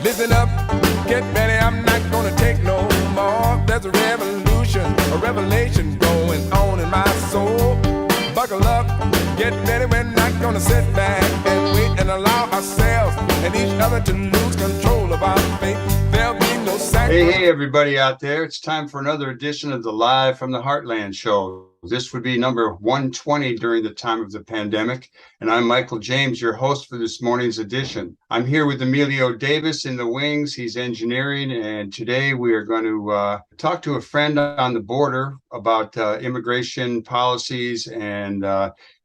Listen up, get ready, I'm not gonna take no more. There's a revolution, a revelation going on in my soul. Buckle up, get ready, we're not gonna sit back and wait and allow ourselves and each other to lose control of our fate. There'll be no sacrifice. Hey, everybody out there. It's time for another edition of the Live from the Heartland show. This would be number 120 during the time of the pandemic. And I'm Michael James, your host for this morning's edition. I'm here with Emilio Davis in the wings. He's engineering. And today we are going to talk to a friend on the border about immigration policies and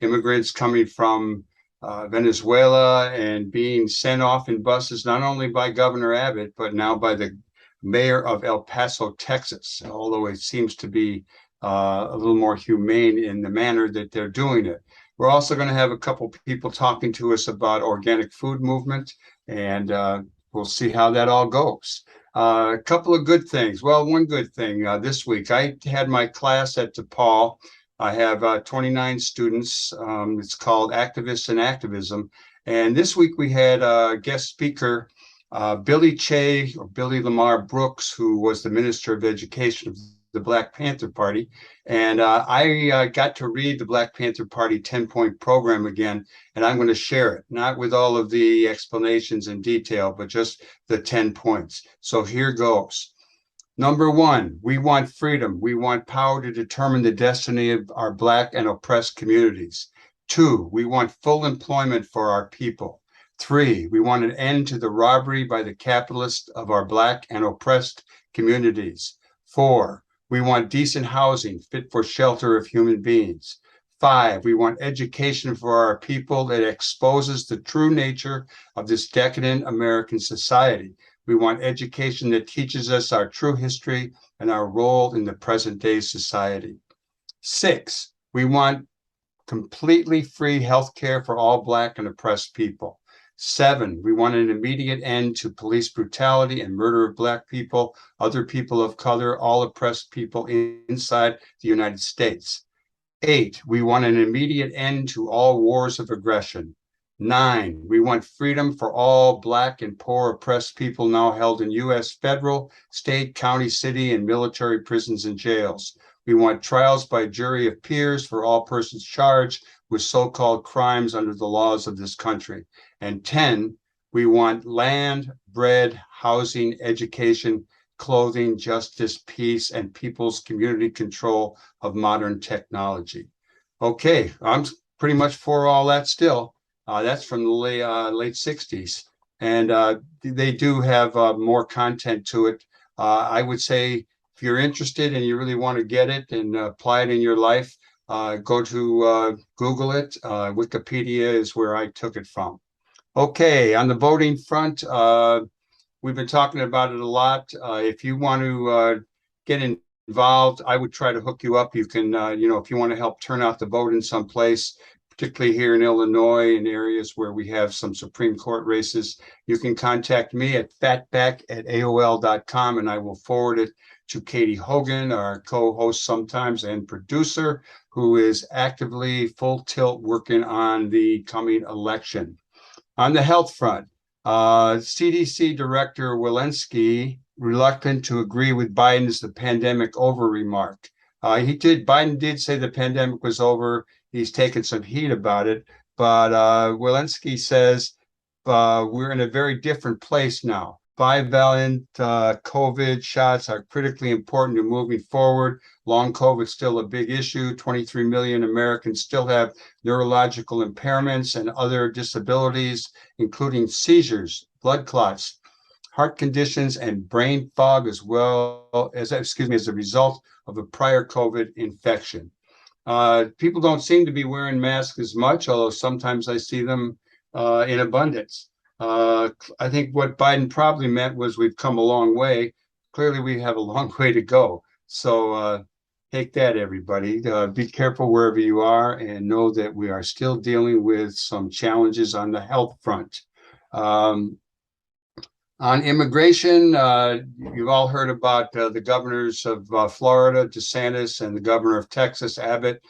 immigrants coming from Venezuela and being sent off in buses, not only by Governor Abbott, but now by the mayor of El Paso, Texas, although it seems to be a little more humane in the manner that they're doing it. We're also going to have a couple people talking to us about organic food movement, and we'll see how that all goes. A couple of good things. Well, one good thing this week, I had my class at DePaul. I have 29 students. It's called Activists and Activism. And this week we had a guest speaker, Billy Lamar Brooks, who was the Minister of Education of the Black Panther Party. And I got to read the Black Panther Party 10-point program again, and I'm going to share it, not with all of the explanations in detail, but just the 10 points. So here goes. Number one, we want freedom. We want power to determine the destiny of our Black and oppressed communities. 2, we want full employment for our people. 3, we want an end to the robbery by the capitalists of our Black and oppressed communities. 4, we want decent housing fit for shelter of human beings. 5, we want education for our people that exposes the true nature of this decadent American society. We want education that teaches us our true history and our role in the present day society. 6, we want completely free health care for all Black and oppressed people. 7, we want an immediate end to police brutality and murder of Black people, other people of color, all oppressed people inside the United States. 8, we want an immediate end to all wars of aggression. 9, we want freedom for all Black and poor oppressed people now held in U.S. federal, state, county, city, and military prisons and jails. We want trials by jury of peers for all persons charged with so-called crimes under the laws of this country. And 10, we want land, bread, housing, education, clothing, justice, peace, and people's community control of modern technology. Okay, I'm pretty much for all that still. That's from the late 60s. And they do have more content to it. I would say if you're interested and you really want to get it and apply it in your life, go to Google it. Wikipedia is where I took it from. Okay, on the voting front, we've been talking about it a lot. If you want to get involved, I would try to hook you up. You can, if you want to help turn out the vote in some place, particularly here in Illinois, in areas where we have some Supreme Court races, you can contact me at fatback@aol.com, and I will forward it to Katie Hogan, our co-host sometimes and producer, who is actively full tilt working on the coming election. On the health front, CDC Director Walensky reluctant to agree with Biden's "the pandemic over" remark. Biden did say the pandemic was over. He's taken some heat about it, but Walensky says we're in a very different place now. Bivalent COVID shots are critically important to moving forward. Long COVID is still a big issue. 23 million Americans still have neurological impairments and other disabilities, including seizures, blood clots, heart conditions, and brain fog, as well as, as a result of a prior COVID infection. People don't seem to be wearing masks as much, although sometimes I see them in abundance. I think what Biden probably meant was we've come a long way. Clearly, we have a long way to go. So take that, everybody. Be careful wherever you are and know that we are still dealing with some challenges on the health front. On immigration, you've all heard about the governors of Florida, DeSantis, and the governor of Texas, Abbott,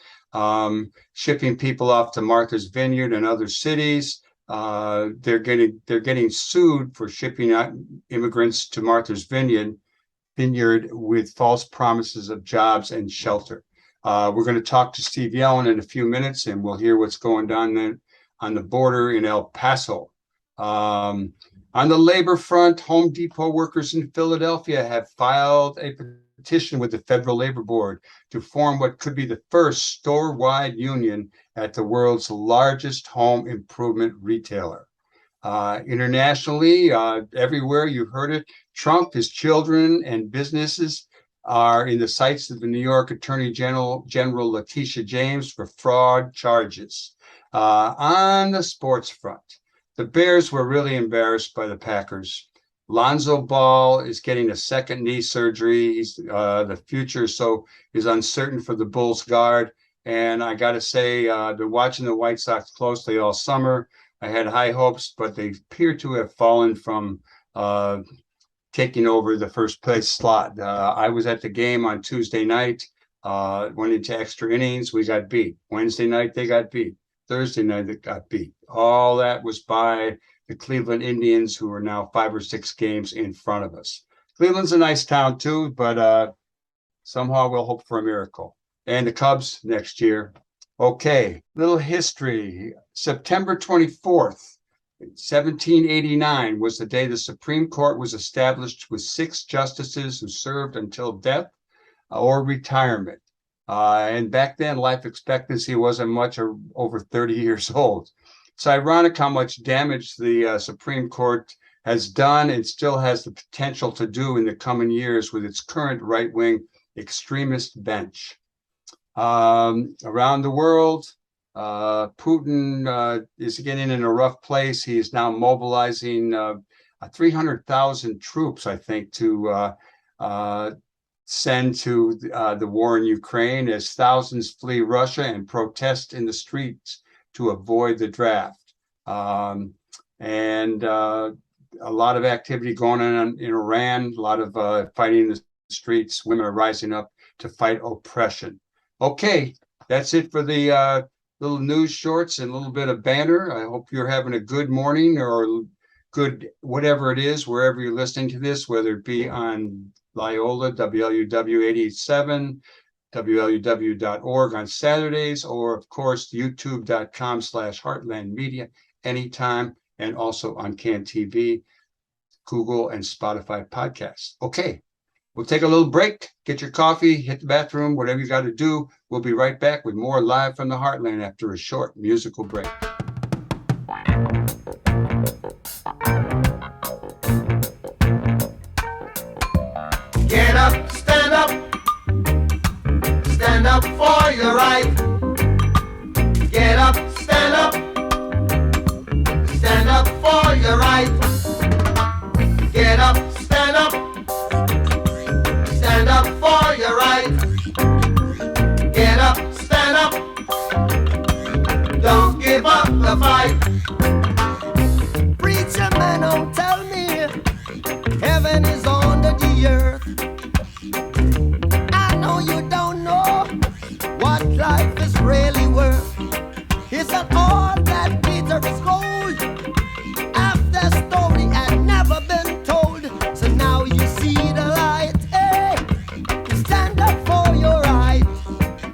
shipping people off to Martha's Vineyard and other cities. they're getting sued for shipping out immigrants to Martha's Vineyard with false promises of jobs and shelter. We're going to talk to Steve Yellen in a few minutes, and we'll hear what's going on then on the border in El Paso. On the labor front, Home Depot workers in Philadelphia have filed a petition with the Federal Labor Board to form what could be the first store-wide union at the world's largest home improvement retailer. Internationally, everywhere you've heard it, Trump, his children, and businesses are in the sights of the New York Attorney General Letitia James for fraud charges. On the sports front, the Bears were really embarrassed by the Packers. Lonzo Ball is getting a second knee surgery. He's the future is uncertain for the Bulls guard. And I got to say, I've been watching the White Sox closely all summer. I had high hopes, but they appear to have fallen from taking over the first place slot. I was at the game on Tuesday night, went into extra innings. We got beat. Wednesday night, they got beat. Thursday night, they got beat. All that was by the Cleveland Indians, who are now 5 or 6 games in front of us. Cleveland's a nice town too, but somehow we'll hope for a miracle. And the Cubs next year. Okay, little history. September 24th, 1789 was the day the Supreme Court was established with 6 justices who served until death or retirement. And back then, life expectancy wasn't much over 30 years old. It's ironic how much damage the Supreme Court has done and still has the potential to do in the coming years with its current right-wing extremist bench. Around the world, Putin is getting in a rough place. He is now mobilizing 300,000 troops, I think, to send to the war in Ukraine as thousands flee Russia and protest in the streets to avoid the draft. And a lot of activity going on in Iran, a lot of fighting in the streets. Women are rising up to fight oppression. Okay, that's it for the little news shorts and a little bit of banter. I hope you're having a good morning or good whatever it is, wherever you're listening to this, whether it be on Loyola, WLUW 887, WLUW.org on Saturdays, or of course, youtube.com/Heartland Media anytime, and also on CAN TV, Google, and Spotify podcasts. Okay, we'll take a little break, get your coffee, hit the bathroom, whatever you got to do. We'll be right back with more Live from the Heartland after a short musical break. Get up, stand up for your right. Get up, stand up for your right. Get up, stand up for your right. Get up, stand up, don't give up the fight. Preacher man, don't tell me heaven is under the earth. I know you don't know what life is really worth. It's not all that glitter is gold. Half the story had never been told. So now you see the light. Hey, stand up for your right.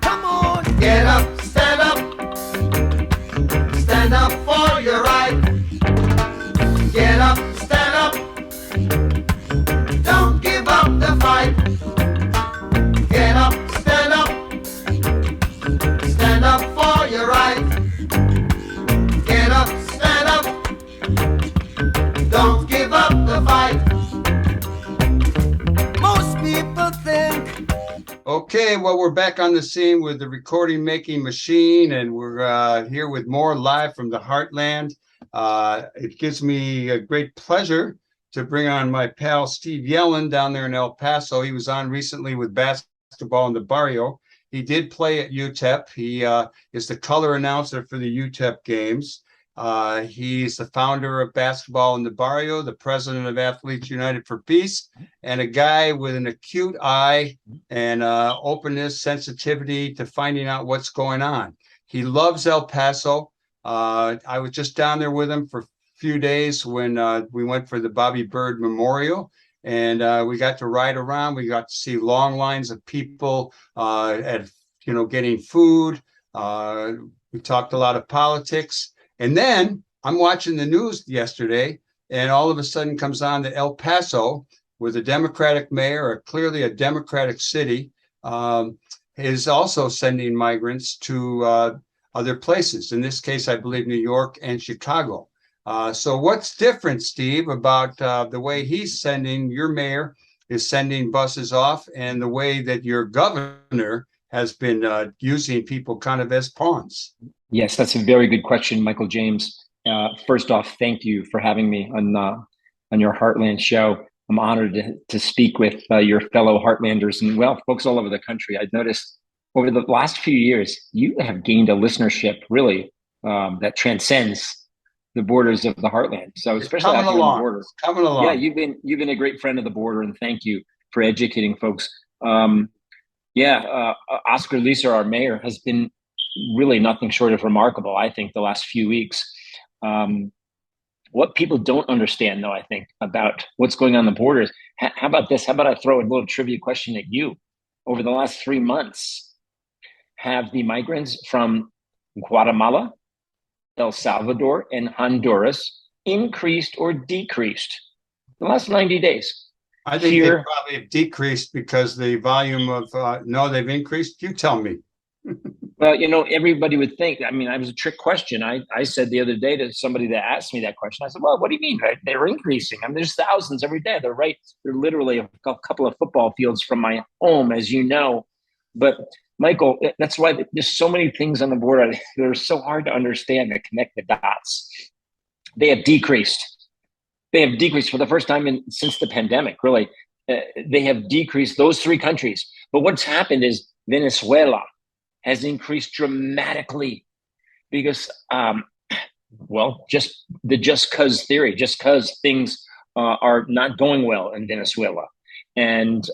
Come on, get up, stand up for your right. Get up, stand up, don't give up the fight. Get up, stand up for your right. Get up, stand up, don't give up the fight. Most people think. Okay, well, we're back on the scene with the recording making machine, and we're here with more Live from the Heartland. It gives me a great pleasure to bring on my pal Steve Yellen down there in El Paso. He was on recently with Basketball in the Barrio. He did play at UTEP. He is the color announcer for the UTEP games. He's the founder of Basketball in the Barrio, the president of Athletes United for Peace, and a guy with an acute eye and openness, sensitivity to finding out what's going on. He loves El Paso. I was just down there with him for a few days when we went for the Bobby Bird Memorial. And we got to ride around. We got to see long lines of people getting food. We talked a lot of politics. And then I'm watching the news yesterday, and all of a sudden comes on that El Paso, with a Democratic mayor, clearly a Democratic city, is also sending migrants to other places. In this case, I believe New York and Chicago. So what's different, Steve, about the way your mayor is sending buses off, and the way that your governor has been using people kind of as pawns? Yes, that's a very good question, Michael James. First off, thank you for having me on your Heartland show. I'm honored to speak with your fellow Heartlanders and, well, folks all over the country. I've noticed over the last few years, you have gained a listenership really that transcends the borders of the Heartland. So especially out here on the border. Coming along. Yeah, you've been a great friend of the border, and thank you for educating folks. Oscar Leeser, our mayor, has been really nothing short of remarkable, I think, the last few weeks. What people don't understand, though, I think, about what's going on the borders. How about this? How about I throw a little trivia question at you? Over the last 3 months, have the migrants from Guatemala, El Salvador, and Honduras increased or decreased the last 90 days? I think they probably have decreased because the volume of, no, they've increased. You tell me. Well, everybody would think, it was a trick question. I said the other day to somebody that asked me that question, I said, well, what do you mean? Right? They're increasing. There's thousands every day. They're literally a couple of football fields from my home, as you know. But Michael, that's why there's so many things on the border that are so hard to understand and connect the dots. They have decreased. They have decreased for the first time since the pandemic, really. They have decreased, those three countries. But what's happened is Venezuela has increased dramatically because, just cause theory, just cause things are not going well in Venezuela. And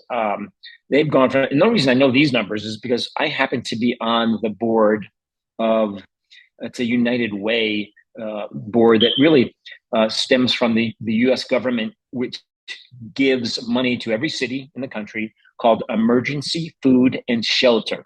they've gone from, and the reason I know these numbers is because I happen to be on the board of, it's a United Way board that really stems from the US government, which gives money to every city in the country, called Emergency Food and Shelter.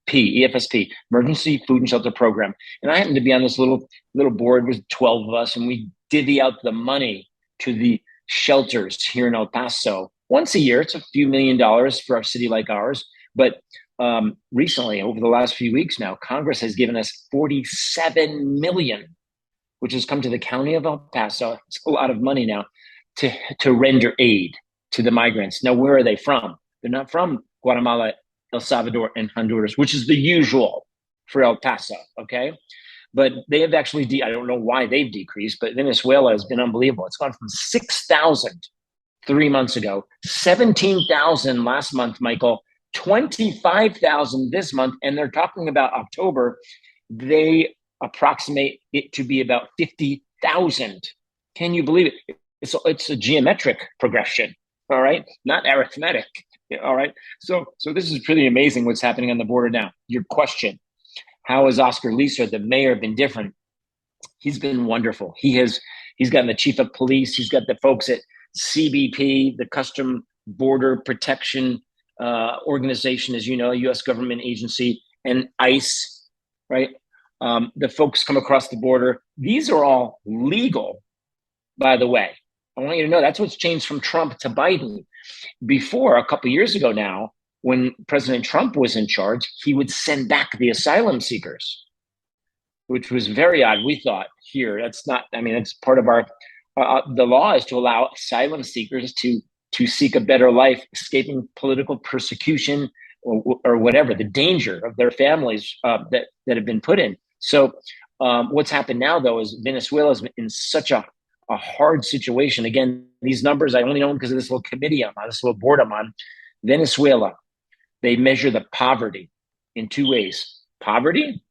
EFSP, Emergency Food and Shelter Program. And I happen to be on this little board with 12 of us, and we divvy out the money to the shelters here in El Paso once a year. It's a few $1 million for a city like ours. But recently, over the last few weeks now, Congress has given us $47 million, which has come to the county of El Paso. It's a lot of money now to render aid to the migrants. Now, where are they from? They're not from Guatemala, El Salvador, and Honduras, which is the usual for El Paso, okay? But they have actually, I don't know why they've decreased, but Venezuela has been unbelievable. It's gone from 6,000 3 months ago, 17,000 last month, Michael, 25,000 this month, and they're talking about October. They approximate it to be about 50,000. Can you believe it? It's a geometric progression, all right? Not arithmetic. All right. So this is pretty amazing what's happening on the border now. Your question, how has Oscar Leeser, the mayor, been different? He's been wonderful. He's gotten the chief of police. He's got the folks at CBP, the Custom Border Protection Organization, as you know, a U.S. government agency, and ICE, right? The folks come across the border. These are all legal, by the way. I want you to know that's what's changed from Trump to Biden. Before, a couple of years ago now, when President Trump was in charge, he would send back the asylum seekers, which was very odd. We thought here, that's part of our, the law is to allow asylum seekers to seek a better life, escaping political persecution or whatever, the danger of their families that have been put in. So what's happened now, though, is Venezuela's in such a hard situation. Again, these numbers, I only know them because of this little committee I'm on, this little board I'm on. Venezuela, they measure the poverty in two ways. Poverty,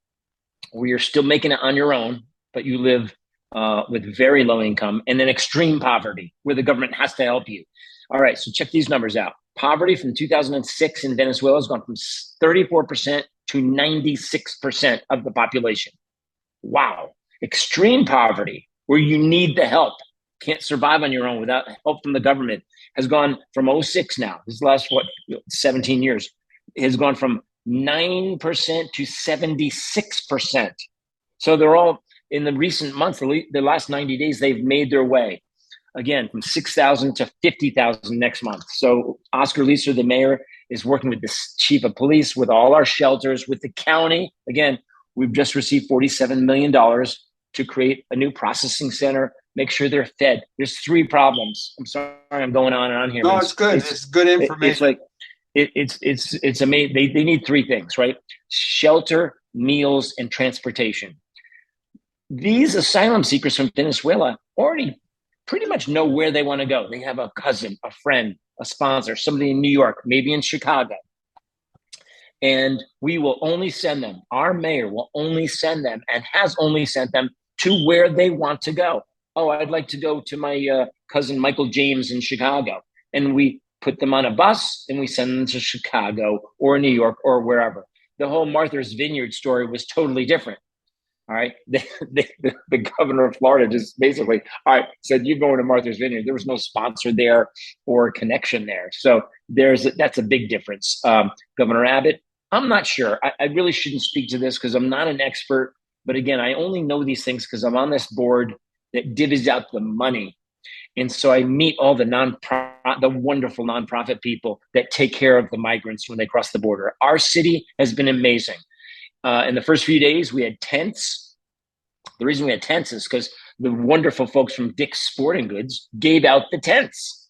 where you're still making it on your own, but you live with very low income, and then extreme poverty, where the government has to help you. All right, so check these numbers out. Poverty from 2006 in Venezuela has gone from 34% to 96% of the population. Wow. Extreme poverty, where you need the help, can't survive on your own without help from the government, has gone from '06 now, this last, 17 years, has gone from 9% to 76%. So they're all, in the recent months, the last 90 days, they've made their way, again, from 6,000 to 50,000 next month. So Oscar Leeser, the mayor, is working with the chief of police, with all our shelters, with the county. Again, we've just received $47 million to create a new processing center, make sure they're fed. There's 3 problems. I'm sorry, I'm going on and on here. No, it's good. It's good information. It's amazing. They need 3 things, right? Shelter, meals, and transportation. These asylum seekers from Venezuela already pretty much know where they want to go. They have a cousin, a friend, a sponsor, somebody in New York, maybe in Chicago. And we will only send them, our mayor will only send them, and has only sent them to where they want to go. Oh, I'd like to go to my cousin Michael James in Chicago. And we put them on a bus and we send them to Chicago or New York or wherever. The whole Martha's Vineyard story was totally different. All right. The governor of Florida just basically, all right, said, you're going to Martha's Vineyard. There was no sponsor there or connection there. So that's a big difference. Governor Abbott, I'm not sure. I really shouldn't speak to this because I'm not an expert. But again, I only know these things because I'm on this board that divvies out the money. And so I meet all the wonderful nonprofit people that take care of the migrants when they cross the border. Our city has been amazing. In the first few days, we had tents. The reason we had tents is because the wonderful folks from Dick's Sporting Goods gave out the tents.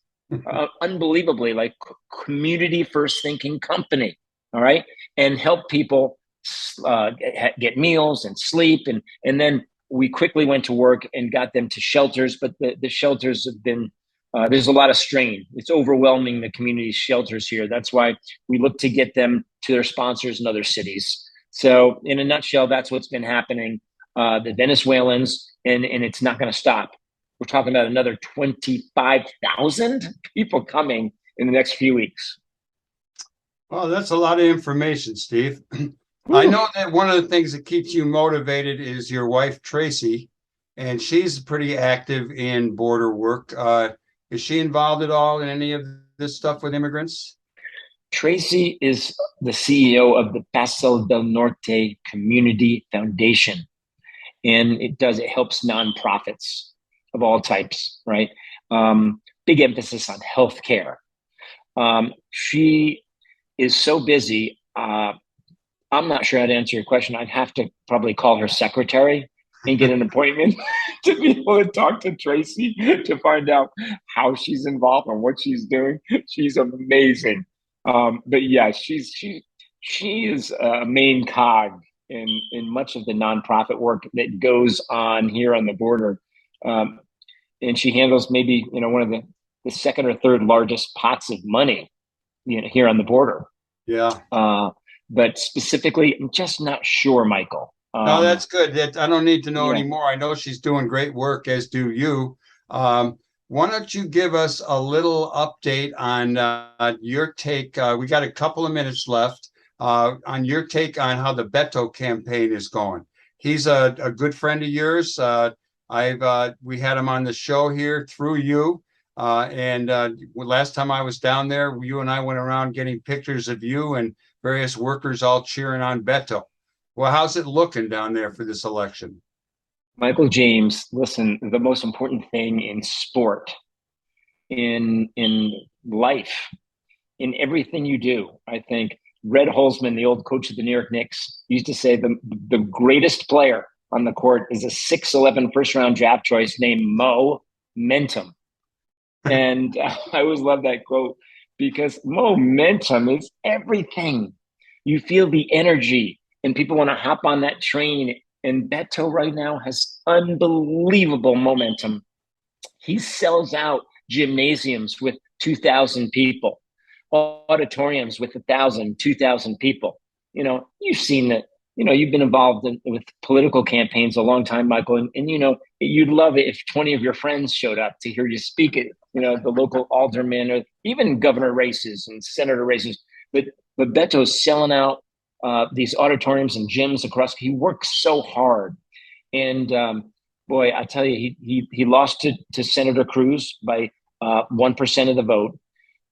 Unbelievably, like community first thinking company. All right. And help people get meals and sleep. And then we quickly went to work and got them to shelters. But the shelters have been, there's a lot of strain. It's overwhelming, the community shelters here. That's why we look to get them to their sponsors in other cities. So in a nutshell, that's what's been happening. The Venezuelans, and it's not going to stop. We're talking about another 25,000 people coming in the next few weeks. Well, that's a lot of information, Steve. I know that one of the things that keeps you motivated is your wife, Tracy, and she's pretty active in border work. Is she involved at all in any of this stuff with immigrants? Tracy is the CEO of the Paso del Norte Community Foundation, and it helps nonprofits of all types, right? Big emphasis on healthcare. She is so busy. I'm not sure how to answer your question. I'd have to probably call her secretary and get an appointment to be able to talk to Tracy to find out how she's involved and what she's doing. She's amazing. But yeah, she is a main cog in much of the nonprofit work that goes on here on the border. And she handles maybe, one of the second or third largest pots of money, here on the border. Yeah. But specifically, I'm just not sure, Michael. No, that's good. I don't need to know anymore. I know she's doing great work, as do you. Why don't you give us a little update on your take? We got a couple of minutes left on your take on how the Beto campaign is going. He's a good friend of yours. We had him on the show here through you. And last time I was down there, you and I went around getting pictures of you and various workers all cheering on Beto. Well, how's it looking down there for this election? Michael James, listen, the most important thing in sport, in life, in everything you do, I think Red Holzman, the old coach of the New York Knicks, used to say the greatest player on the court is a 6'11" first-round draft choice named Momentum. And I always love that quote because momentum is everything. You feel the energy and people want to hop on that train. And Beto right now has unbelievable momentum. He sells out gymnasiums with 2,000 people, auditoriums with 1,000, 2,000 people. You've seen that. You've been involved with political campaigns a long time, Michael, and you'd love it if 20 of your friends showed up to hear you speak at, the local alderman or even governor races and senator races. But Beto's selling out these auditoriums and gyms across. He works so hard, and boy, I tell you, he lost to Senator Cruz by 1% of the vote.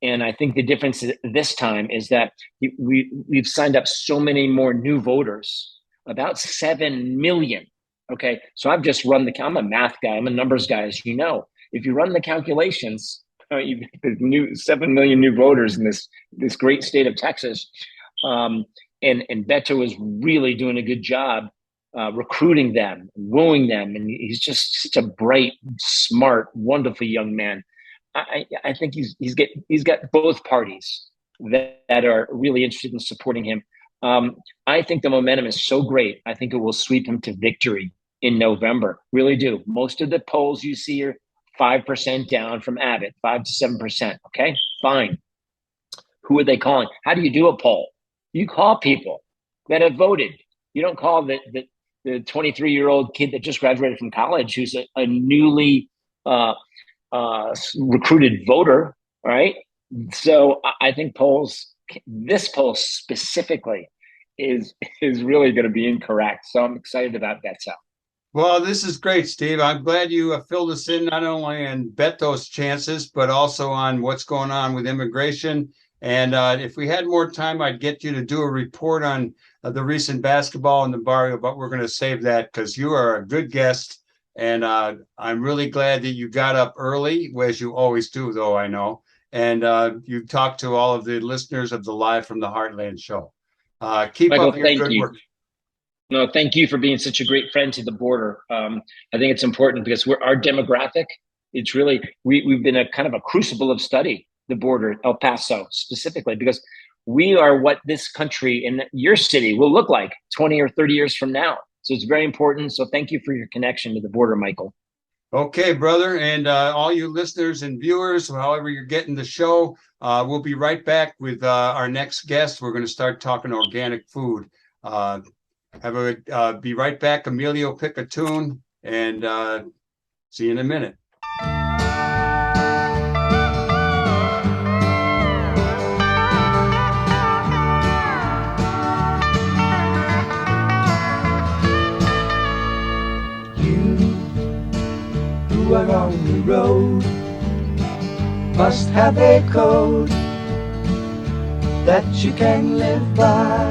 And I think the difference this time is that we've signed up so many more new voters, about 7 million. Okay, so I've just run I'm a math guy, I'm a numbers guy, as you know. If you run the calculations, you new 7 million new voters in this great state of Texas, and Beto is really doing a good job recruiting them, wooing them, and he's just such a bright, smart, wonderful young man. I think he's got both parties that are really interested in supporting him. I think the momentum is so great. I think it will sweep him to victory in November. Really do. Most of the polls you see are 5% down from Abbott, 5 to 7%. Okay, fine. Who are they calling? How do you do a poll? You call people that have voted. You don't call the 23-year-old kid that just graduated from college who's a newly recruited voter, right? So I think this poll specifically is really going to be incorrect. So I'm excited about that, Sal. Well, this is great, Steve. I'm glad you filled us in not only on Beto's chances, but also on what's going on with immigration. And if we had more time, I'd get you to do a report on the recent basketball in the barrio, but we're going to save that because you are a good guest. And I'm really glad that you got up early, as you always do, though, I know. And you talked to all of the listeners of the Live from the Heartland show. Keep Michael, up your good work. No, thank you for being such a great friend to the border. I think it's important because our demographic, it's really, we've been a kind of a crucible of study, the border, El Paso specifically, because we are what this country and your city will look like 20 or 30 years from now. So it's very important. So thank you for your connection to the border, Michael. Okay, brother. And all you listeners and viewers, however you're getting the show, we'll be right back with our next guest. We're going to start talking organic food. Be right back. Emilio, pick a tune, and see you in a minute. You are on the road, must have a code that you can live by,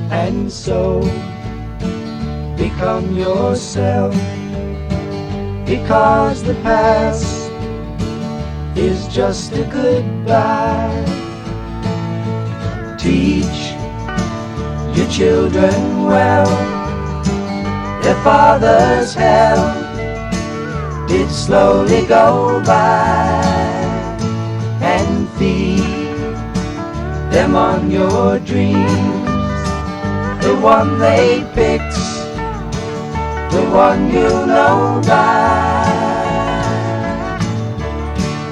and so become yourself, because the past is just a goodbye. Teach your children well, their father's hell did slowly go by, and feed them on your dreams, the one they picked, the one you know by.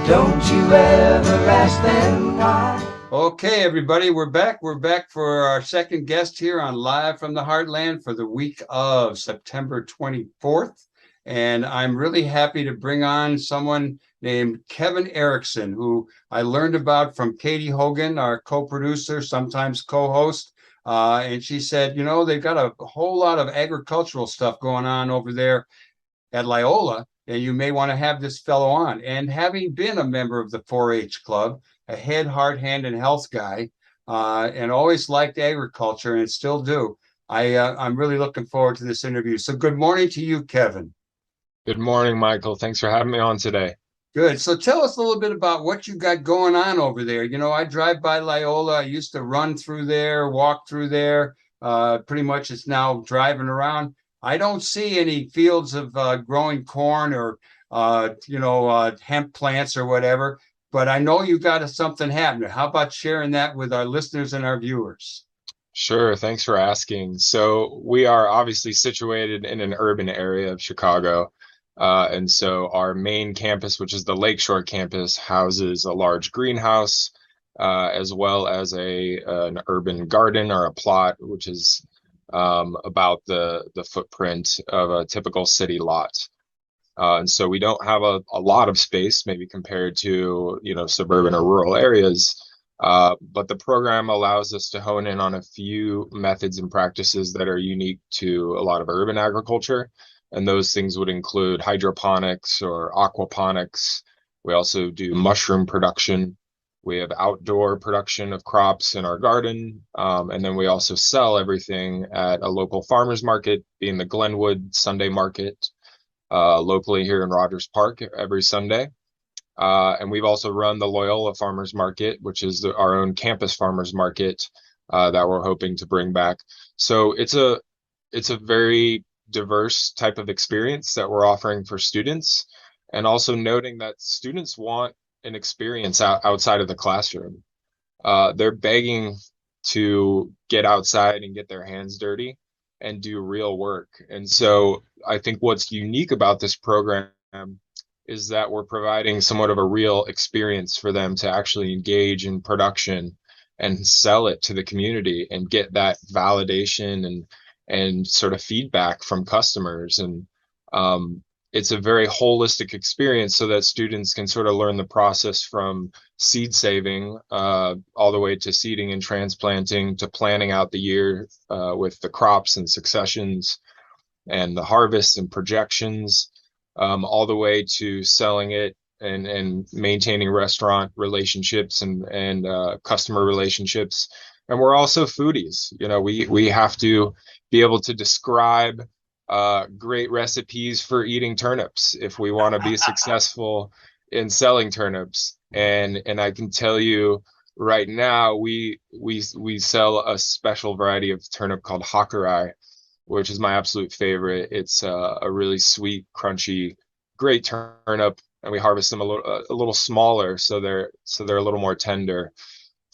Don't you ever ask them why. Okay, everybody, we're back. We're back for our second guest here on Live from the Heartland for the week of September 24th. And I'm really happy to bring on someone named Kevin Erickson, who I learned about from Katie Hogan, our co-producer, sometimes co-host. And she said, you know, they've got a whole lot of agricultural stuff going on over there at Loyola, and you may want to have this fellow on. And having been a member of the 4-H club, a head, heart, hand, and health guy, and always liked agriculture and still do, I'm really looking forward to this interview. So good morning to you, Kevin. Good morning, Michael. Thanks for having me on today. Good. So tell us a little bit about what you got going on over there. You know, I drive by Loyola. I used to run through there, walk through there. Pretty much it's now driving around. I don't see any fields of growing corn or, hemp plants or whatever, but I know you got something happening. How about sharing that with our listeners and our viewers? Sure. Thanks for asking. So we are obviously situated in an urban area of Chicago. And so our main campus, which is the Lakeshore campus, houses a large greenhouse, as well as an urban garden or a plot, which is about the footprint of a typical city lot. And so we don't have a lot of space, maybe compared to, suburban or rural areas. But the program allows us to hone in on a few methods and practices that are unique to a lot of urban agriculture. And those things would include hydroponics or aquaponics. We also do mushroom production. We have outdoor production of crops in our garden. And then we also sell everything at a local farmers market, being the Glenwood Sunday Market, locally here in Rogers Park every Sunday. And we've also run the Loyola Farmers Market, which is our own campus farmers market that we're hoping to bring back. So it's a very diverse type of experience that we're offering for students, and also noting that students want an experience outside of the classroom. They're begging to get outside and get their hands dirty and do real work. And so I think what's unique about this program is that we're providing somewhat of a real experience for them to actually engage in production and sell it to the community and get that validation and sort of feedback from customers. And it's a very holistic experience so that students can sort of learn the process from seed saving all the way to seeding and transplanting to planning out the year with the crops and successions and the harvests and projections, all the way to selling it and maintaining restaurant relationships and customer relationships. And we're also foodies. You know, we have to be able to describe great recipes for eating turnips if we want to be successful in selling turnips. And I can tell you right now, we sell a special variety of turnip called Hakurai, which is my absolute favorite. It's a really sweet, crunchy, great turnip, and we harvest them a little smaller, so they're a little more tender.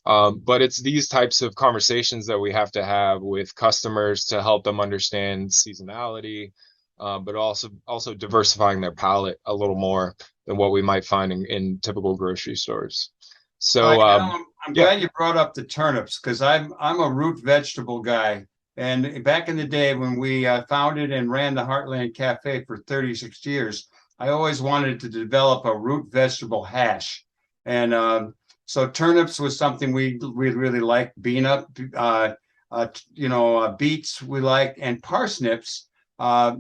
But it's these types of conversations that we have to have with customers to help them understand seasonality, but also diversifying their palate a little more than what we might find in typical grocery stores. So I'm glad you brought up the turnips, because I'm a root vegetable guy. And back in the day when we founded and ran the Heartland Cafe for 36 years, I always wanted to develop a root vegetable hash. And so turnips was something we really liked. Beets we liked, and parsnips. I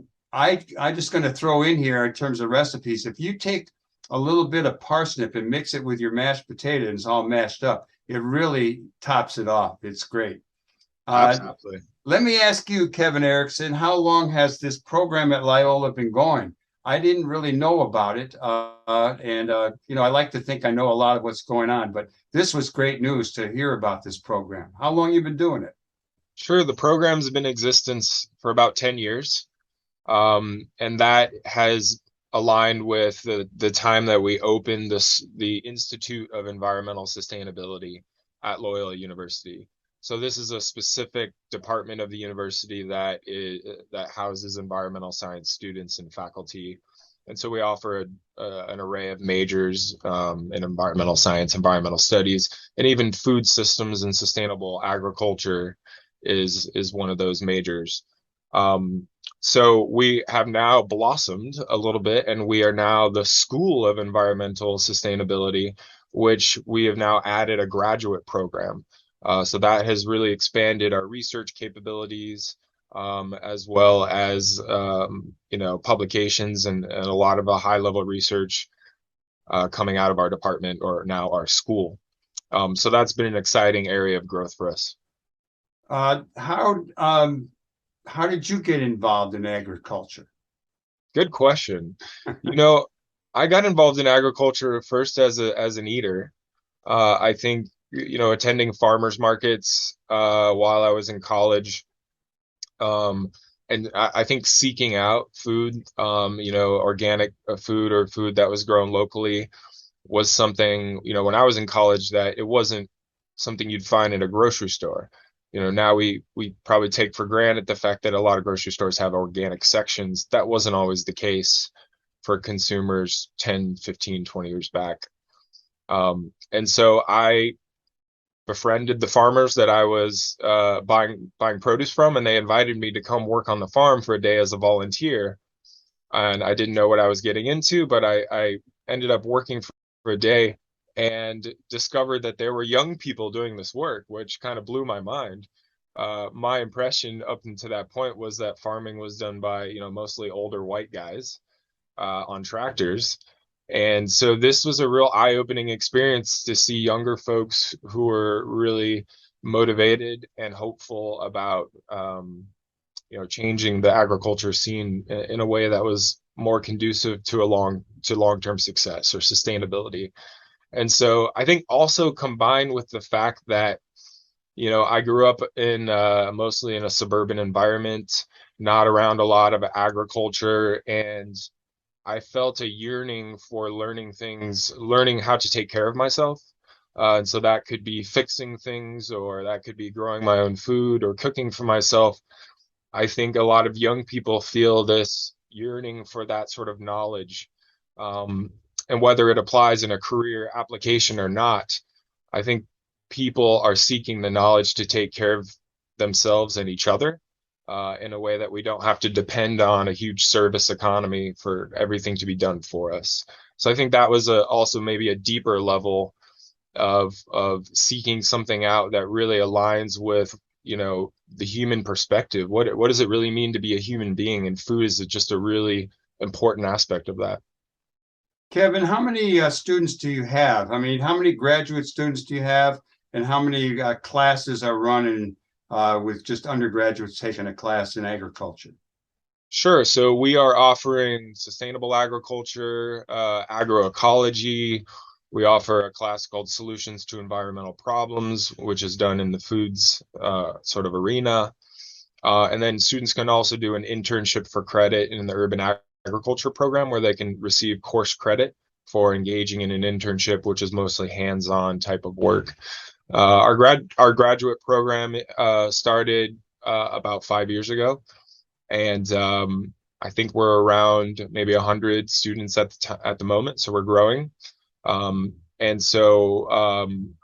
just going to throw in here in terms of recipes. If you take a little bit of parsnip and mix it with your mashed potatoes, all mashed up, it really tops it off. It's great. absolutely. Let me ask you, Kevin Erickson, how long has this program at Loyola been going? I didn't really know about it. I like to think I know a lot of what's going on, but this was great news to hear about this program. How long have you been doing it? Sure, the program's been in existence for about 10 years. And that has aligned with the time that we opened the Institute of Environmental Sustainability at Loyola University. So this is a specific department of the university that houses environmental science students and faculty. And so we offer an array of majors in environmental science, environmental studies, and even food systems and sustainable agriculture is one of those majors. So we have now blossomed a little bit, and we are now the School of Environmental Sustainability, which we have now added a graduate program. So that has really expanded our research capabilities, as well as publications and a lot of high-level research coming out of our department, or now our school. So that's been an exciting area of growth for us. How did you get involved in agriculture? Good question. I got involved in agriculture first as an eater. I think attending farmers markets while I was in college, and I think seeking out food, organic food or food that was grown locally was something, when I was in college, that it wasn't something you'd find in a grocery store. Now we probably take for granted the fact that a lot of grocery stores have organic sections. That wasn't always the case for consumers 10, 15, 20 years back. And so I befriended the farmers that I was buying produce from, and they invited me to come work on the farm for a day as a volunteer. And I didn't know what I was getting into, but I ended up working for a day and discovered that there were young people doing this work, which kind of blew my mind. My impression up until that point was that farming was done by, mostly older white guys on tractors. And so this was a real eye-opening experience to see younger folks who were really motivated and hopeful about changing the agriculture scene in a way that was more conducive to long-term success or sustainability. And so I think also combined with the fact that I grew up in mostly in a suburban environment, not around a lot of agriculture, and I felt a yearning for learning how to take care of myself. And so that could be fixing things, or that could be growing my own food or cooking for myself. I think a lot of young people feel this yearning for that sort of knowledge. And whether it applies in a career application or not, I think people are seeking the knowledge to take care of themselves and each other in a way that we don't have to depend on a huge service economy for everything to be done for us. So I think that was also maybe a deeper level of seeking something out that really aligns with the human perspective. What does it really mean to be a human being? And food is just a really important aspect of that. Kevin, how many students do you have? I mean, how many graduate students do you have, and how many classes are running with just undergraduates taking a class in agriculture? Sure. So we are offering sustainable agriculture, agroecology. We offer a class called Solutions to Environmental Problems, which is done in the foods sort of arena. And then students can also do an internship for credit in the urban agriculture program, where they can receive course credit for engaging in an internship, which is mostly hands-on type of work. Our graduate program started about 5 years ago, and I think we're around maybe 100 students at the moment, so we're growing. And so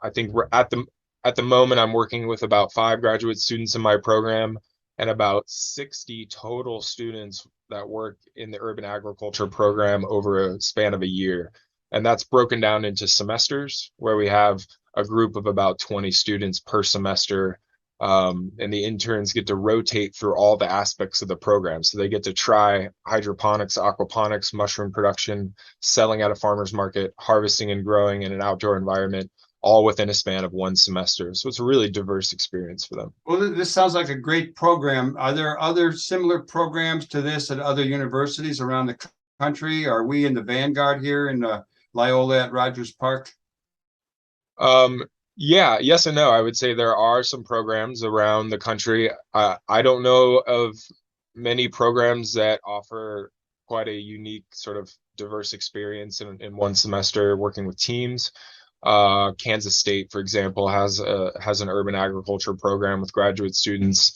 I think we're at the moment I'm working with about 5 graduate students in my program, and about 60 total students that work in the urban agriculture program over a span of a year. And that's broken down into semesters, where we have a group of about 20 students per semester. And the interns get to rotate through all the aspects of the program. So they get to try hydroponics, aquaponics, mushroom production, selling at a farmer's market, harvesting and growing in an outdoor environment, all within a span of 1 semester. So it's a really diverse experience for them. Well, this sounds like a great program. Are there other similar programs to this at other universities around the country? Are we in the vanguard here in Loyola at Rogers Park? Yeah, yes and no. I would say there are some programs around the country. I don't know of many programs that offer quite a unique sort of diverse experience in 1 semester working with teams. Kansas State, for example, has an urban agriculture program with graduate students.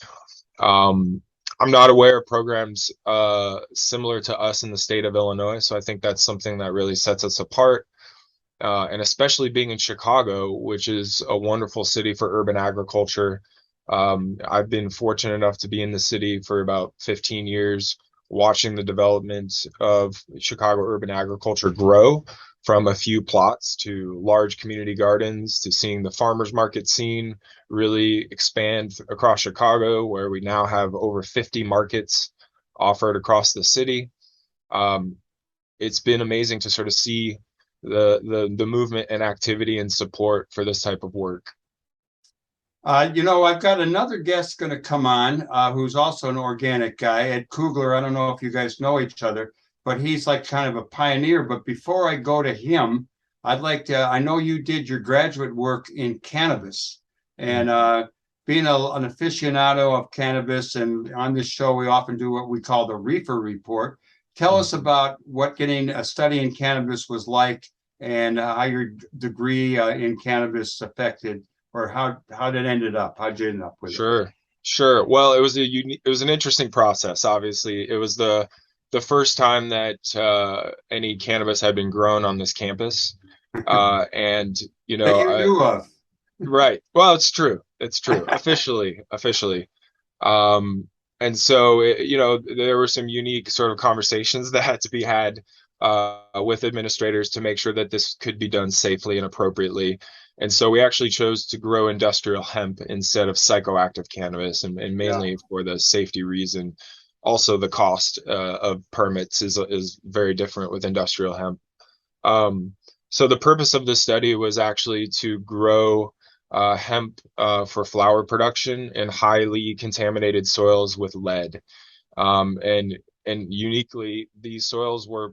I'm not aware of programs similar to us in the state of Illinois, so I think that's something that really sets us apart. And especially being in Chicago, which is a wonderful city for urban agriculture. I've been fortunate enough to be in the city for about 15 years, watching the development of Chicago urban agriculture grow from a few plots to large community gardens, to seeing the farmers market scene really expand across Chicago, where we now have over 50 markets offered across the city. It's been amazing to sort of see the movement and activity and support for this type of work. I've got another guest going to come on who's also an organic guy, Ed Kugler. I don't know if you guys know each other, but he's like kind of a pioneer. But before I go to him, I know you did your graduate work in cannabis, and being an aficionado of cannabis, and on this show, we often do what we call the reefer report. Tell us about what getting a study in cannabis was like, and how your degree in cannabis affected, or how it ended up. How'd you end up with it? Sure. Well, it was an interesting process. Obviously, it was the first time that any cannabis had been grown on this campus, and that you knew of. Right. Well, it's true. Officially. And so, there were some unique sort of conversations that had to be had with administrators to make sure that this could be done safely and appropriately. And so we actually chose to grow industrial hemp instead of psychoactive cannabis, and mainly for the safety reason. Also, the cost of permits is very different with industrial hemp. So the purpose of this study was actually to grow hemp for flower production in highly contaminated soils with lead. And uniquely, these soils were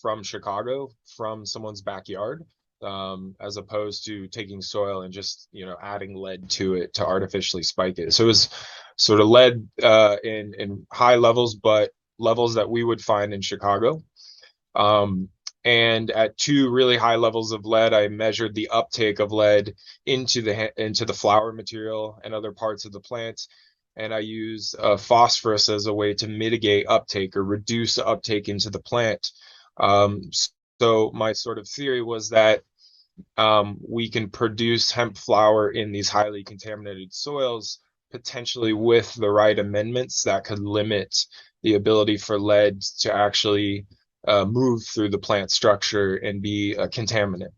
from Chicago, from someone's backyard, as opposed to taking soil and just adding lead to it to artificially spike it. So it was sort of lead in high levels, but levels that we would find in Chicago. And at 2 really high levels of lead, I measured the uptake of lead into the flower material and other parts of the plant. And I use phosphorus as a way to mitigate uptake or reduce uptake into the plant. So my sort of theory was that we can produce hemp flower in these highly contaminated soils, potentially with the right amendments that could limit the ability for lead to actually move through the plant structure and be a contaminant.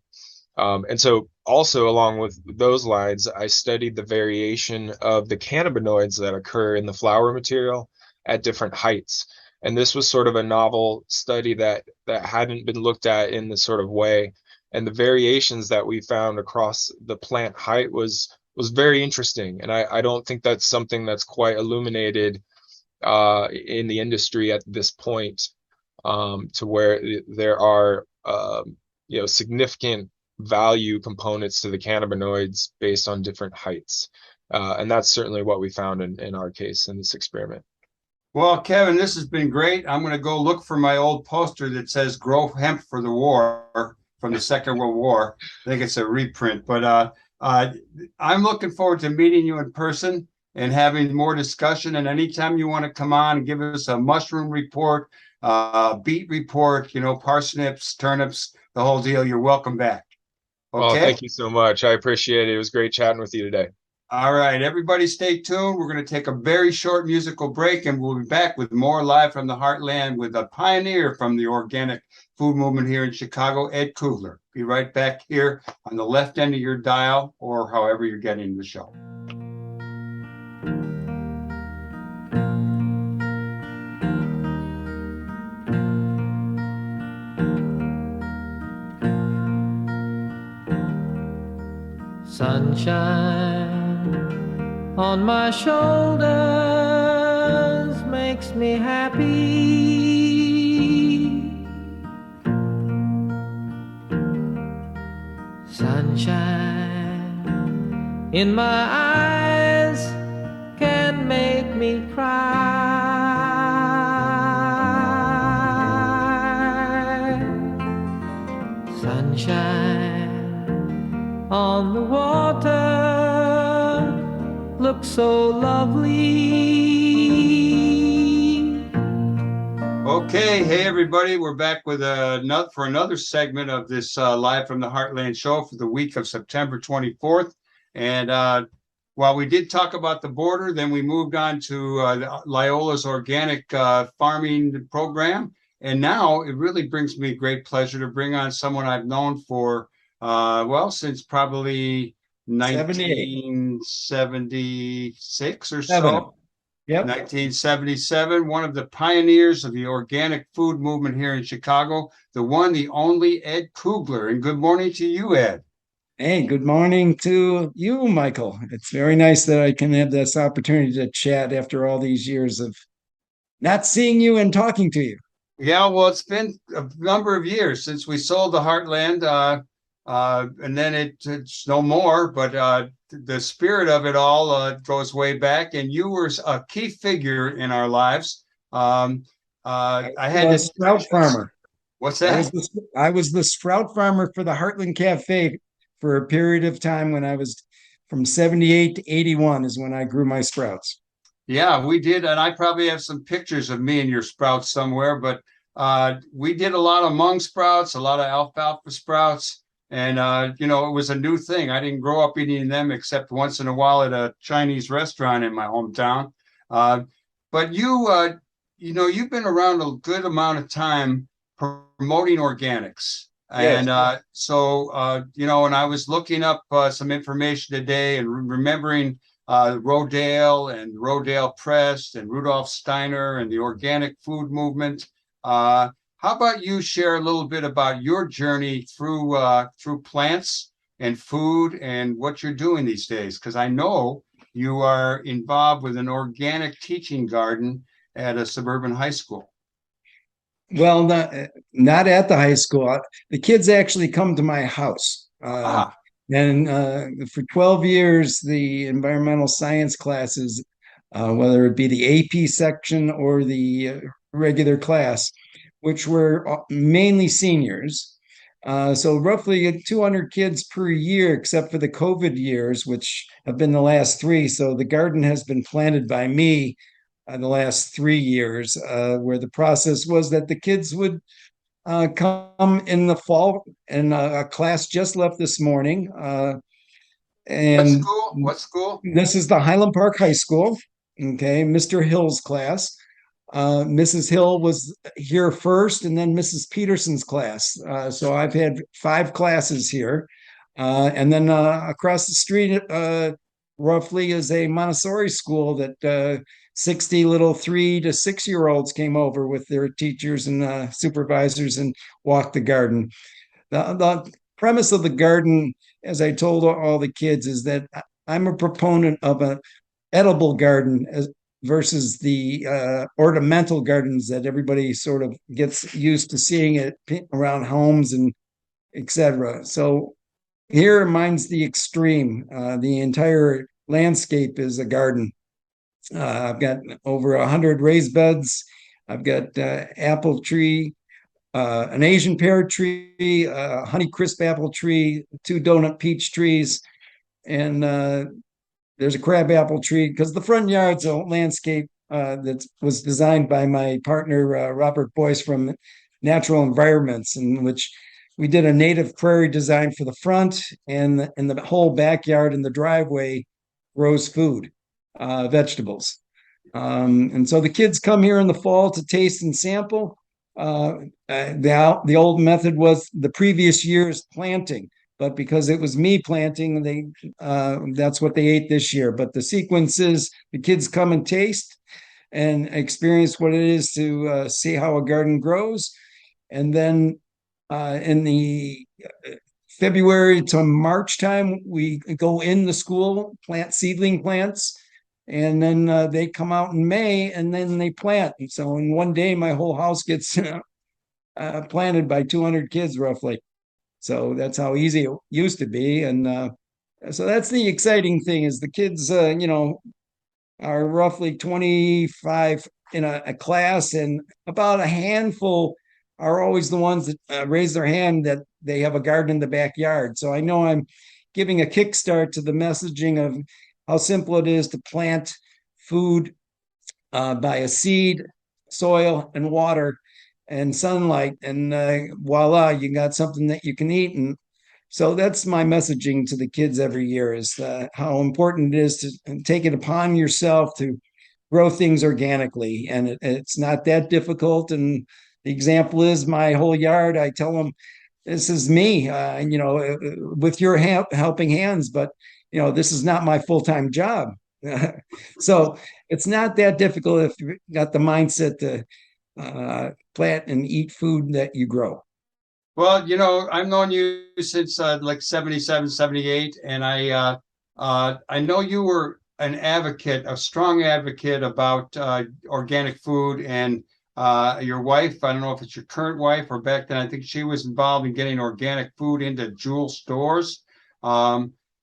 And so also along with those lines, I studied the variation of the cannabinoids that occur in the flower material at different heights. And this was sort of a novel study that hadn't been looked at in this sort of way. And the variations that we found across the plant height was very interesting. And I don't think that's something that's quite illuminated in the industry at this point, to where there are significant value components to the cannabinoids based on different heights. And that's certainly what we found in our case in this experiment. Well, Kevin, this has been great. I'm going to go look for my old poster that says "Grow Hemp for the War" from the Second World War. I think it's a reprint, but I'm looking forward to meeting you in person and having more discussion. And anytime you want to come on and give us a mushroom report, beet report, parsnips, turnips, the whole deal, you're welcome back. Okay. Well, thank you so much. I appreciate it. It was great chatting with you today. All right, everybody stay tuned. We're going to take a very short musical break, and we'll be back with more Live from the Heartland with a pioneer from the organic food movement here in Chicago, Ed Kugler. Be right back here on the left end of your dial, or however you're getting the show. Sunshine on my shoulders makes me happy. Sunshine in my eyes can make me cry. Sunshine on the water looks so lovely. Okay, hey everybody, we're back with another segment of this Live from the Heartland show for the week of September 24th. And while we did talk about the border, then we moved on to Loyola's organic farming program. And now it really brings me great pleasure to bring on someone I've known for, since probably 1976 or so. Yep. 1977, one of the pioneers of the organic food movement here in Chicago, the one, the only Ed Kugler. And good morning to you, Ed. Hey, good morning to you, Michael. It's very nice that I can have this opportunity to chat after all these years of not seeing you and talking to you. Yeah, well, it's been a number of years since we sold the Heartland, and then it's no more, but the spirit of it all goes way back, and you were a key figure in our lives. I had a sprout farmer. What's that? I was the sprout farmer for the Heartland Cafe for a period of time when I was from 78 to 81 is when I grew my sprouts. Yeah, we did, and I probably have some pictures of me and your sprouts somewhere, but we did a lot of mung sprouts, a lot of alfalfa sprouts. And, it was a new thing. I didn't grow up eating them except once in a while at a Chinese restaurant in my hometown. But you've been around a good amount of time promoting organics. Yes. And you know, when I was looking up some information today and remembering Rodale and Rodale Press and Rudolf Steiner and the organic food movement, how about you share a little bit about your journey through plants and food and what you're doing these days? Because I know you are involved with an organic teaching garden at a suburban high school. Well, not at the high school. The kids actually come to my house. And for 12 years, the environmental science classes, whether it be the AP section or the regular class, which were mainly seniors. So roughly 200 kids per year, except for the COVID years, which have been the last 3. So the garden has been planted by me the last 3 years, where the process was that the kids would come in the fall, and a class just left this morning. And What school? this is the Highland Park High School. Okay, Mr. Hill's class. Mrs. Hill was here first, and then Mrs. Peterson's class. So I've had 5 classes here. And then across the street, roughly, is a Montessori school that 60 little 3 to 6-year-olds came over with their teachers and supervisors and walked the garden. The premise of the garden, as I told all the kids, is that I'm a proponent of an edible garden versus the ornamental gardens that everybody sort of gets used to seeing it around homes and etc. So here, mine's the extreme. The entire landscape is a garden. I've got over 100 raised beds. I've got apple tree, an Asian pear tree, a Honeycrisp apple tree, 2 donut peach trees, and there's a crab apple tree, because the front yard's a landscape that was designed by my partner, Robert Boyce from Natural Environments, in which we did a native prairie design for the front, and the whole backyard and the driveway grows food, vegetables. And so the kids come here in the fall to taste and sample. The old method was the previous year's planting, but because it was me planting, that's what they ate this year. But the sequence is the kids come and taste and experience what it is to see how a garden grows. And then in the February to March time, we go in the school, plant seedling plants, and then they come out in May, and then they plant. And so in one day, my whole house gets planted by 200 kids roughly. So that's how easy it used to be. And so that's the exciting thing, is the kids, are roughly 25 in a class, and about a handful are always the ones that raise their hand that they have a garden in the backyard. So I know I'm giving a kickstart to the messaging of how simple it is to plant food by a seed, soil, and water and sunlight, and voila, you got something that you can eat. And so that's my messaging to the kids every year, is how important it is to take it upon yourself to grow things organically. And it's not that difficult. And the example is my whole yard. I tell them, this is me, with your helping hands, but this is not my full-time job. So it's not that difficult if you've got the mindset to plant and eat food that you grow. Well, I've known you since like 77, 78, and I know you were a strong advocate about organic food, and your wife, I don't know if it's your current wife or back then, I think she was involved in getting organic food into Jewel stores.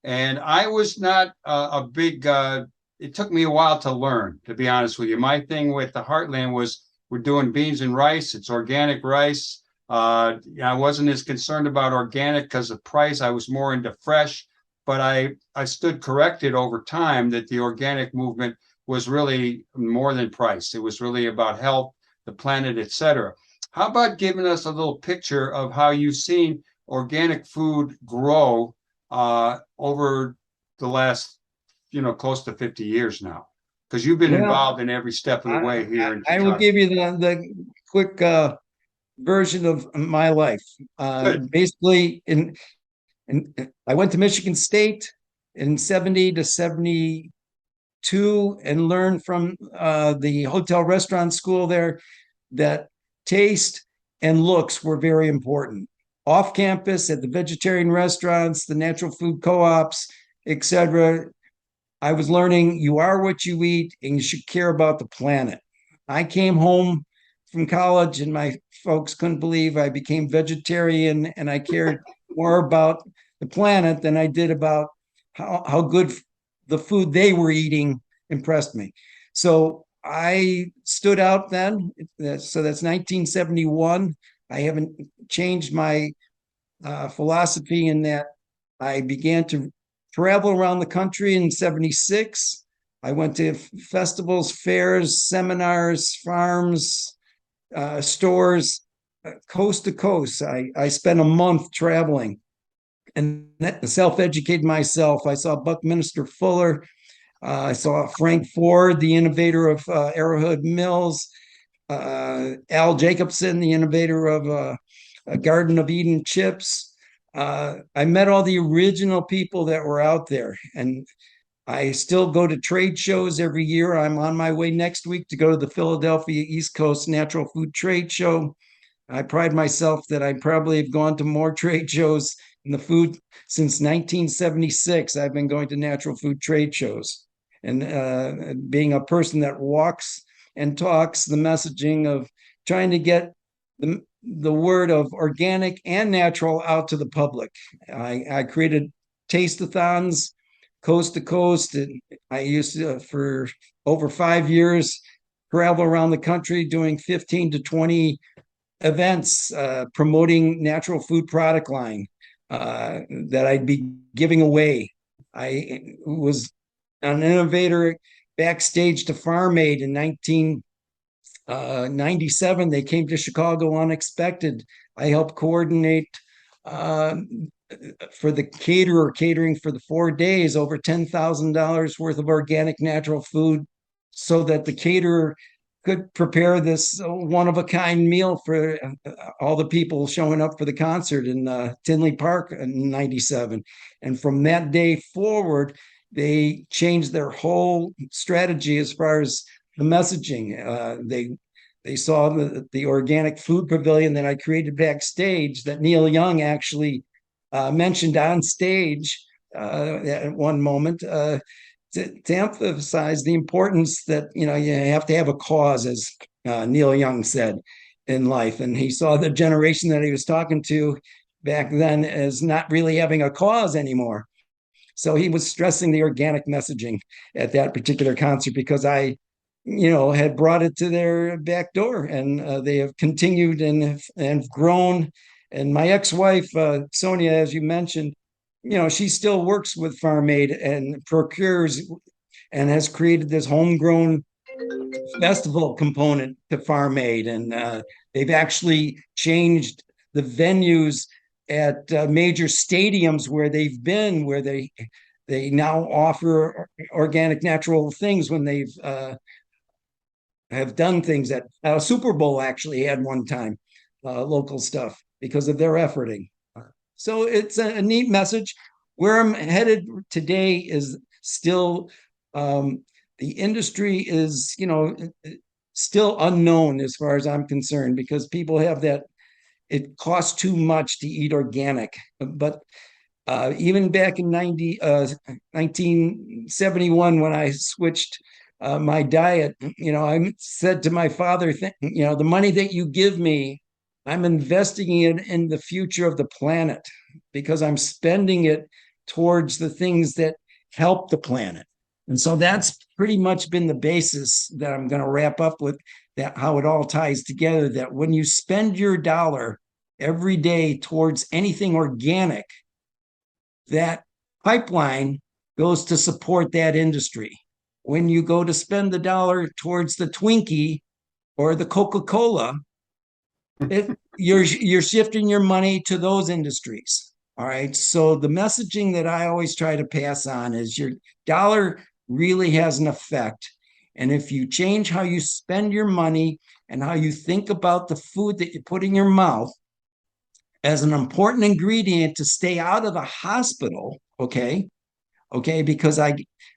And I was not a big, it took me a while to learn, to be honest with you. My thing with the Heartland was we're doing beans and rice. It's organic rice. I wasn't as concerned about organic because of price. I was more into fresh, but I stood corrected over time that the organic movement was really more than price. It was really about health, the planet, etc. How about giving us a little picture of how you've seen organic food grow over the last, close to 50 years now? Because you've been involved in every step of the way here in Chicago. I will give you the quick version of my life. Basically, I went to Michigan State in 70 to 72 and learned from the hotel restaurant school there that taste and looks were very important. Off campus at the vegetarian restaurants, the natural food co-ops, etc., I was learning you are what you eat and you should care about the planet. I came home from college and my folks couldn't believe I became vegetarian, and I cared more about the planet than I did about how good the food they were eating impressed me. So I stood out then. So that's 1971. I haven't changed my philosophy in that I began to travel around the country in 76. I went to festivals, fairs, seminars, farms, stores, coast to coast. I spent a month traveling and self-educated myself. I saw Buckminster Fuller. I saw Frank Ford, the innovator of Arrowhead Mills. Al Jacobson, the innovator of Garden of Eden chips. I met all the original people that were out there, and I still go to trade shows every year. I'm on my way next week to go to the Philadelphia East Coast Natural Food Trade Show. I pride myself that I probably have gone to more trade shows in the food since 1976. I've been going to natural food trade shows, and being a person that walks and talks the messaging of trying to get the word of organic and natural out to the public. I created taste-a-thons coast to coast. And I used to, for over 5 years, travel around the country doing 15 to 20 events promoting natural food product line that I'd be giving away. I was an innovator backstage to Farm Aid in 1997. They came to Chicago unexpected. I helped coordinate for the catering for the 4 days, over $10,000 worth of organic natural food, so that the caterer could prepare this one-of-a-kind meal for all the people showing up for the concert in Tinley Park in 97. And from that day forward, they changed their whole strategy as far as the messaging. They saw the organic food pavilion that I created backstage that Neil Young actually mentioned on stage at one moment to emphasize the importance that you have to have a cause, as Neil Young said in life. And he saw the generation that he was talking to back then as not really having a cause anymore. So he was stressing the organic messaging at that particular concert because I had brought it to their back door, and they have continued and grown. And my ex-wife, Sonia, as you mentioned, she still works with Farm Aid and procures and has created this homegrown festival component to Farm Aid. And they've actually changed the venues at major stadiums where they've been, where they now offer organic natural things when they've have done things at Super Bowl actually had one time, local stuff because of their efforting. So it's a neat message. Where I'm headed today is still the industry is, still unknown as far as I'm concerned, because people have that it costs too much to eat organic. But even back in 1971, when I switched my diet, I said to my father, the money that you give me, I'm investing it in the future of the planet, because I'm spending it towards the things that help the planet. And so that's pretty much been the basis that I'm going to wrap up with, that how it all ties together, that when you spend your dollar every day towards anything organic, that pipeline goes to support that industry. When you go to spend the dollar towards the Twinkie or the Coca-Cola, you're shifting your money to those industries. All right. So the messaging that I always try to pass on is your dollar really has an effect. And if you change how you spend your money and how you think about the food that you put in your mouth as an important ingredient to stay out of the hospital, okay? Okay, because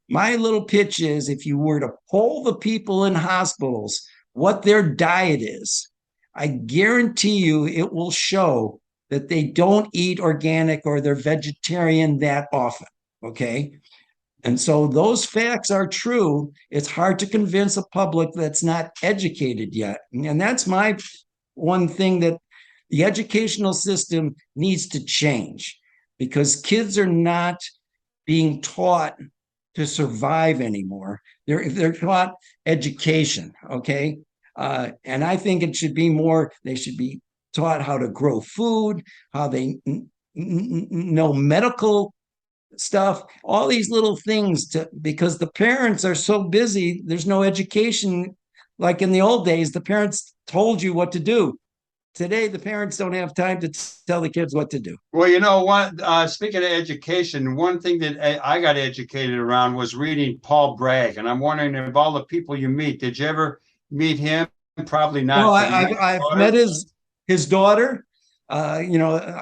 my little pitch is if you were to poll the people in hospitals what their diet is, I guarantee you it will show that they don't eat organic or they're vegetarian that often, okay? And so those facts are true. It's hard to convince a public that's not educated yet. And that's my one thing, that the educational system needs to change, because kids are not being taught to survive anymore. They're taught education, okay? And I think it should be more, they should be taught how to grow food, how they know medical stuff, all these little things, because the parents are so busy, there's no education. Like in the old days, the parents told you what to do. Today, the parents don't have time to tell the kids what to do. Well, you know what? Speaking of education, one thing that I got educated around was reading Paul Bragg. And I'm wondering, of all the people you meet, did you ever meet him? Probably not. No, I've met his daughter.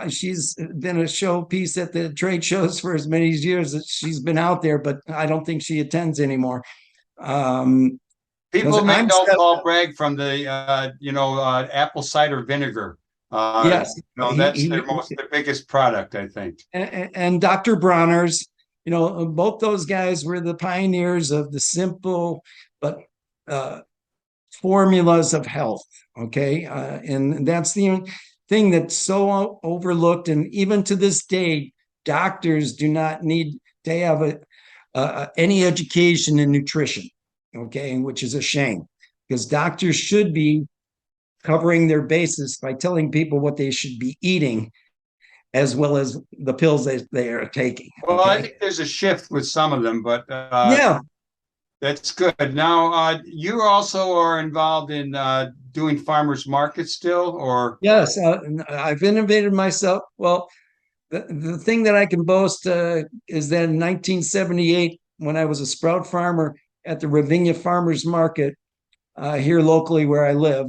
She's been a showpiece at the trade shows for as many years as she's been out there, but I don't think she attends anymore. People may know Paul Bragg from the apple cider vinegar. Yes, that's the biggest product, I think. And Dr. Bronner's, both those guys were the pioneers of the simple but formulas of health. Okay, and that's the thing that's so overlooked. And even to this day, doctors do not need to have any education in nutrition. Okay, which is a shame, because doctors should be covering their bases by telling people what they should be eating, as well as the pills they are taking. Well, I think there's a shift with some of them, but yeah, that's good. Now, you also are involved in doing farmers markets still, or? Yes, I've innovated myself. Well, the thing that I can boast is that in 1978, when I was a sprout farmer at the Ravinia Farmers Market here locally where I live,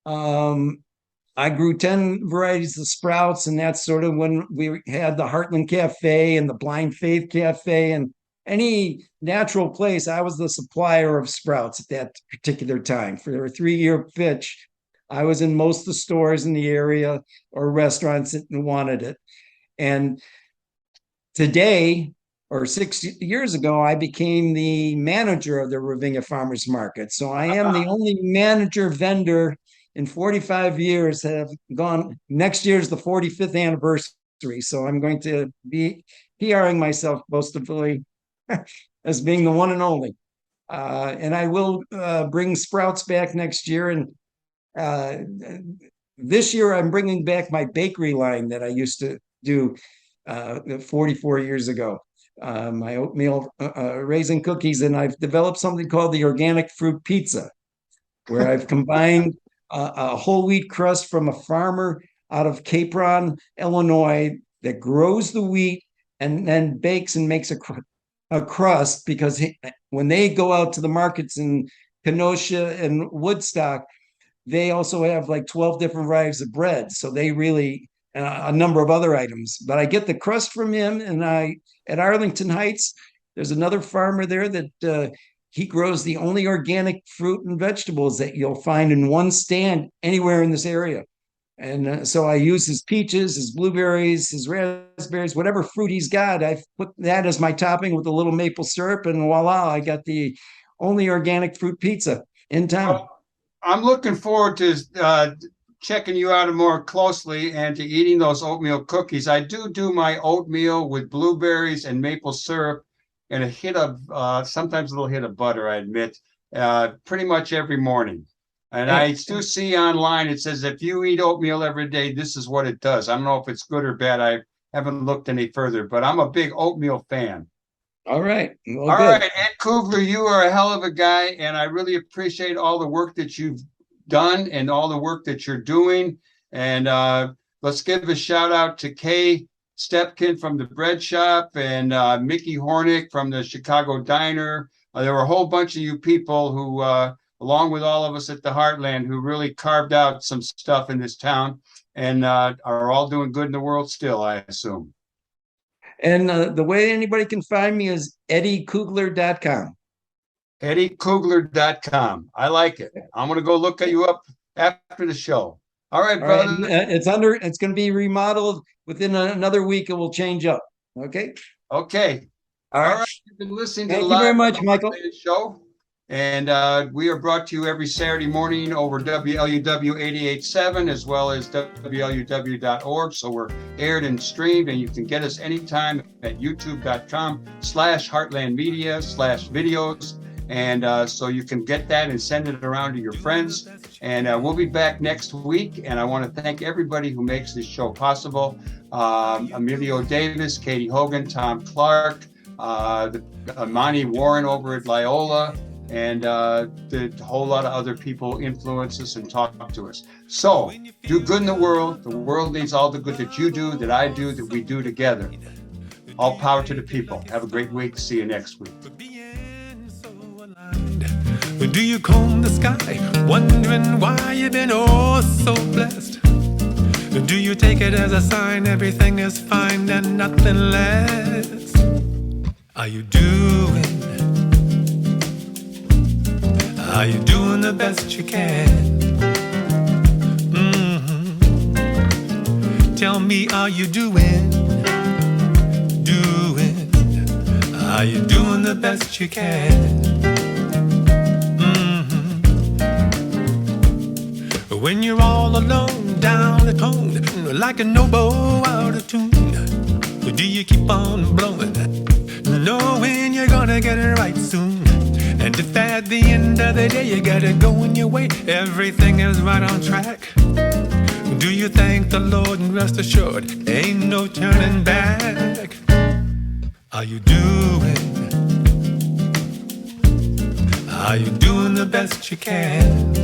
I grew 10 varieties of sprouts, and that's sort of when we had the Heartland Cafe and the Blind Faith Cafe, and any natural place, I was the supplier of sprouts at that particular time. For a 3-year pitch, I was in most of the stores in the area or restaurants that wanted it. And today, or 6 years ago, I became the manager of the Ravinia Farmers Market. So I am the only manager vendor in 45 years have gone. Next year's the 45th anniversary. So I'm going to be PRing myself boastfully as being the one and only. And I will bring sprouts back next year. And this year I'm bringing back my bakery line that I used to do 44 years ago. My oatmeal raisin cookies, and I've developed something called the organic fruit pizza, where I've combined a whole wheat crust from a farmer out of Capron, Illinois, that grows the wheat and then bakes and makes a crust, because when they go out to the markets in Kenosha and Woodstock, they also have like 12 different varieties of bread. So they really, a number of other items, but I get the crust from him. And at Arlington Heights, there's another farmer there that he grows the only organic fruit and vegetables that you'll find in one stand anywhere in this area. And so I use his peaches, his blueberries, his raspberries, whatever fruit he's got. I put that as my topping with a little maple syrup, and voila, I got the only organic fruit pizza in town. Well, I'm looking forward to checking you out more closely and to eating those oatmeal cookies. I do my oatmeal with blueberries and maple syrup and a hit of, sometimes a little hit of butter, I admit, pretty much every morning. And I do see online, it says, if you eat oatmeal every day, this is what it does. I don't know if it's good or bad. I haven't looked any further, but I'm a big oatmeal fan. All right. Well, all right, Ed Kugler, you are a hell of a guy, and I really appreciate all the work that you've done and all the work that you're doing. And let's give a shout out to Kay Stepkin from the Bread Shop and Mickey Hornick from the Chicago Diner. There were a whole bunch of you people who, a along with all of us at the Heartland who really carved out some stuff in this town and are all doing good in the world still, I assume. And the way anybody can find me is EddieKugler.com. EddieKugler.com. I like it. I'm going to go look you up after the show. All right, brother. It's going to be remodeled within another week. It will change up. Okay. Okay. All right. You've been listening Thank to you very much, Michael. Show. And we are brought to you every Saturday morning over WLUW 88.7 as well as WLUW.org. So we're aired and streamed, and you can get us anytime at youtube.com/heartlandmedia/videos. And so you can get that and send it around to your friends. And we'll be back next week. And I want to thank everybody who makes this show possible. Emilio Davis, Katie Hogan, Tom Clark, Monty Warren over at Loyola, and a whole lot of other people influence us and talk to us. So do good in the world. The world needs all the good that you do, that I do, that we do together. All power to the people. Have a great week. See you next week. Do you comb the sky, wondering why you've been oh so blessed? Do you take it as a sign everything is fine and nothing less? Are you doing the best you can? Tell me, are you doing the best you can? When you're all alone down the tone, like a noble out of tune, do you keep on blowing, knowing you're gonna get it right soon? And if at the end of the day you got it going your way, everything is right on track, do you thank the Lord and rest assured, ain't no turning back? Are you doing the best you can?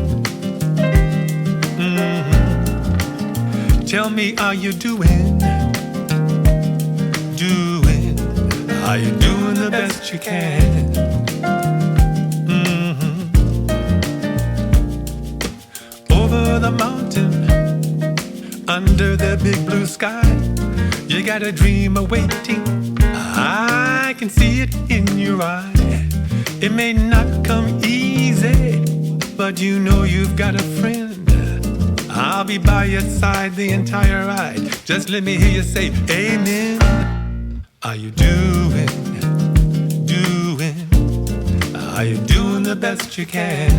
Tell me, are you doing the best you can? Over the mountain, under the big blue sky, you got a dream awaiting. I can see it in your eye. It may not come easy, but you know you've got a friend. I'll be by your side the entire ride. Just let me hear you say amen. Are you doing the best you can?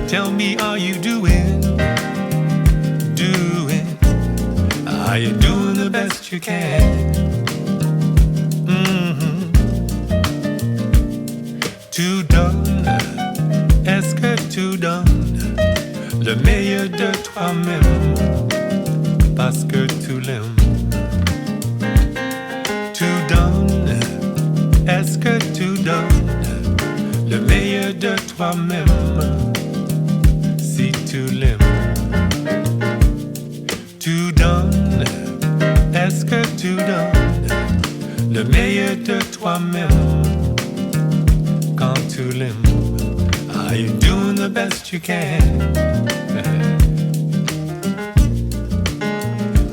Tell me, are you doing the best you can? Tout donne, est-ce que tu donnes le meilleur de toi-même parce que tu l'aimes? Tu donnes, est-ce que tu donnes le meilleur de toi-même si tu l'aimes? Tu donnes, est-ce que tu donnes le meilleur de toi-même quand tu l'aimes? Are you doing the best you can?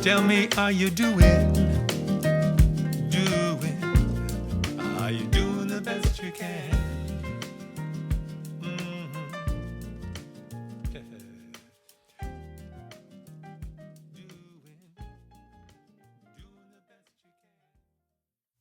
Tell me, are you doing the best you can?